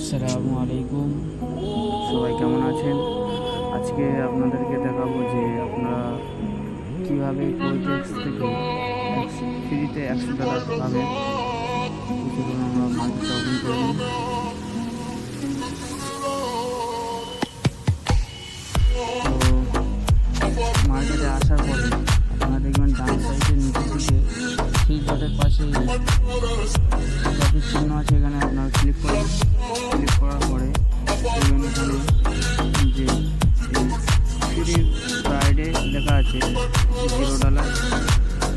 আসসালামু আলাইকুম, সবাই কেমন আছেন? আজকে আপনাদেরকে দেখাবো যে আপনারা কীভাবে কোয়েটেক্স থেকে ফ্রিতে $100 পাবেন। চলুন আমরা মার্কেটটা ওপেন করে নিই। তো মার্কেটে আসার পরে আপনারা দেখবেন ডান সাইডে নিচের দিকে থ্রি ডটের পাশে চিহ্ন আছে, এখানে আপনারা ক্লিক করেন। ক্লিক করার পরে দেখবেন এখানে যে ফ্রি ফ্রাইডে লেখা আছে $0,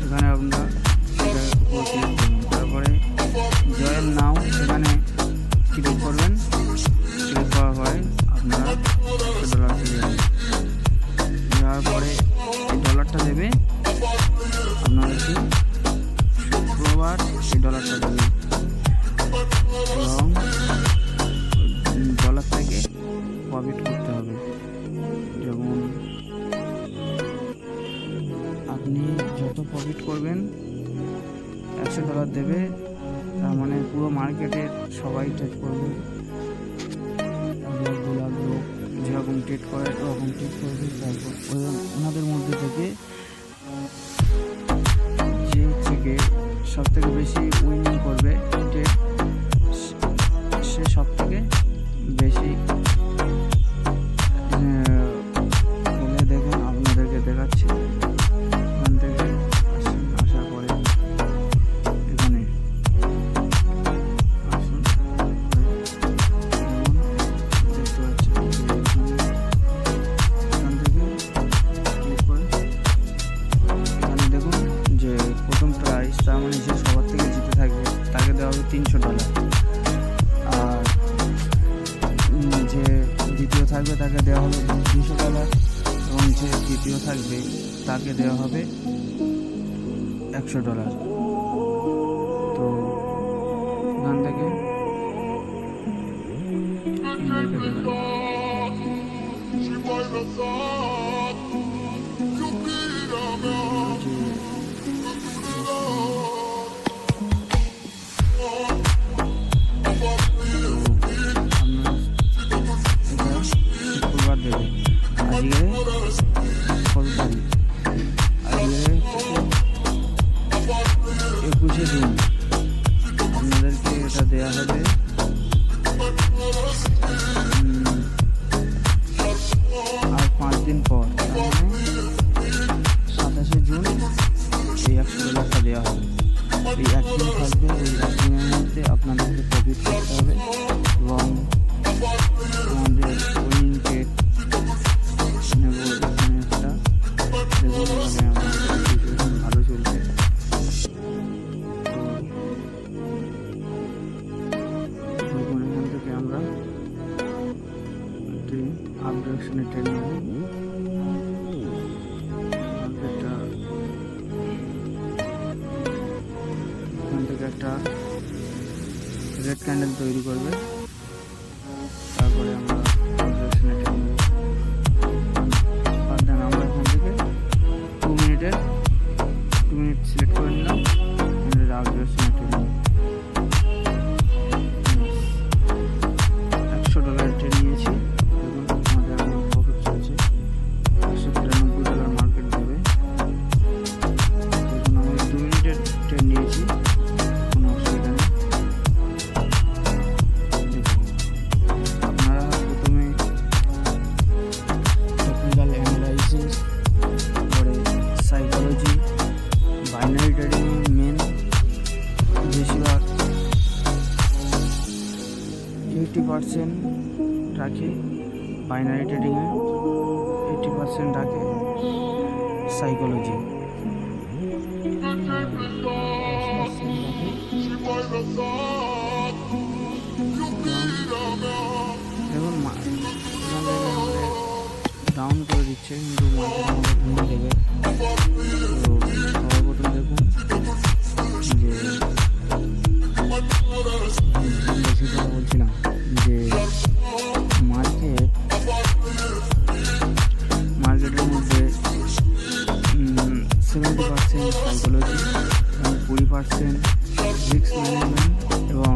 এখানে আপনারা সেটার উপর ক্লিক করবেন। তারপরে জয়েন নাও এখানে ক্লিক করবেন। ক্লিক করার পরে আপনারা $100 পেয়ে যাবেন। দেওয়ার পরে এই ডলারটা দেবে আপনাদেরকে শুক্রবার এই ডলারটা দেবে এবং ডলার থেকে প্রফিট করতে হবে। যেমন আপনি যত প্রফিট করবেন $100 দেবে, তার মানে পুরো মার্কেটে সবাই ট্রেড করবে। 1-2 লাখ লোক যেরকম ট্রেড করে ওরকম ট্রেড করবে। তারপর ওনাদের মধ্যে থেকে যে থেকে সব থেকে বেশি উইনিং করবে ট্রেড, সে সব থেকে বেশি বলে দেখুন আপনাদেরকে দেখাচ্ছি। এখান থেকে আসার পরে এখানে আসুন, দেখতে পাচ্ছেন এখান থেকে ক্লিক করে এখানে দেখুন যে প্রথম প্রাইস, তার মানে যে সবার থেকে জিতে থাকবে তাকে দেওয়া হবে $300, আর যে দ্বিতীয় থাকবে তাকে দেওয়া হবে $200, এবং যে তৃতীয় থাকবে তাকে দেওয়া হবে $100। তো এখান থেকে শুক্রবার দেবে। আজকে কত তারিখ? আজকে 21শে জুন। আপনাদেরকে এটা দেওয়া হবে আর 5 দিন পর, মানে 27শে জুন এই $100 দেওয়া হবে। এই একদিন থাকবে, এই একদিনের মধ্যে আপনাদেরকে প্রফিট করতে হবে এবং আমাদের উইনিং ট্রেড নেব। এখানে একটা দেখুন, এখানে আমাদের সিচুয়েশন ভালো চলছে। দেখুন এখান থেকে আমরা একটি আপ ডিরেকশনে ট্রেড নেব। মার্কেটটা এখান থেকে একটা রেড ক্যান্ডেল তৈরি করবে, তারপরে আমরা ডিরেকশনে ট্রেড নেব। আমরা এখান থেকে 2 মিনিট সিলেক্ট করে নিলাম, আপ ডিরেকশনে ট্রেড নেব। $100 ট্রেড নিয়েছি। দেখুন আমাদের এখন প্রফিট চলছে। $193 মার্কেট দেবে। দেখুন আমাদের 2 মিনিটের ট্রেড নিয়েছি, কোনো অসুবিধা নেই। দেখুন আপনারা প্রথমে টেকনিক্যাল অ্যানালাইসিস, তারপরে সাইকোলজি, বাইনারি ট্রেডিং মেন বেশিরভাগ 80% রাখে, বাইনারি ট্রেডিংয়ে 80% রাখে, সাইকোলজি 10% রাখে। দেখুন ডাউন করে দিচ্ছে, কিন্তু মার্কেট আমাদের ভেঙে দেবে। তো সর্বপ্রথম দেখুন যে বেশি কথা বলছিলাম যে মার্কেটের মধ্যে 70% সাইকোলজি এবং 20% রিস্ক ম্যানেজমেন্ট এবং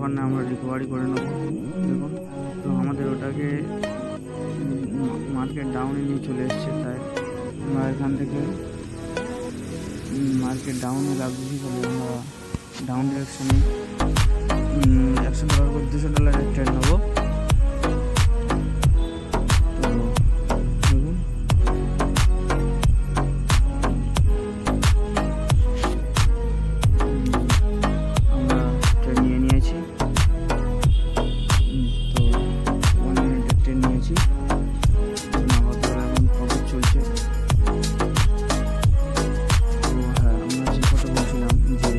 ব্যাপার না, আমরা রিকভারি করে নেব। দেখুন, তো আমাদের ওটাকে মার্কেট ডাউনে নিয়ে চলে এসছে, তাই আমরা এখান থেকে মার্কেট ডাউনে রাখছি বলে আমরা ডাউন ডিরেকশনে $100 করে $200 ট্রেড নেবো। তো দেখুন, আমরা ট্রেড নিয়ে নিয়েছি। তো 1 মিনিটের ট্রেড নিয়েছি, এখন খবর চলছে। তো হ্যাঁ, আমরা যে কথা বলছিলাম যে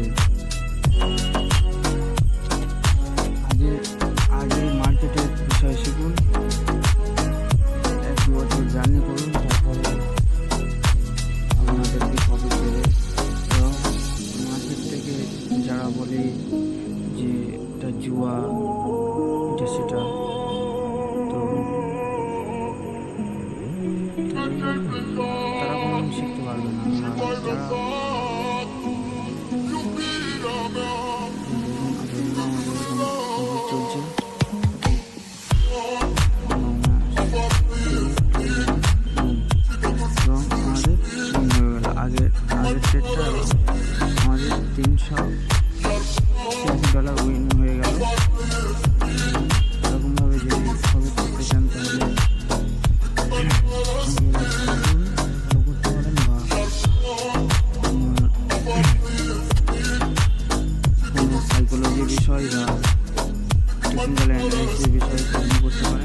আগে মার্কেটের বিষয় শিখুন, 1-2 বছর জার্নি করুন, তারপরে আপনাদেরকে খবর দেবে। এবং মার্কেট থেকে যারা বলে যে এটা জুয়া, এটা সেটা, তো তারা কোনো শিখতে পারবে না। যারা চলছে এবং আমাদের আগের ট্রেডটা আমাদের $386 উইন হয়ে গেল। এরকমভাবে যদি খবর করতে চান তাহলে করতে পারেন, বা কোনো সাইকোলজি বিষয় বা টেকনিক্যাল অ্যানালাইসিস বিষয়ে করতে পারেন।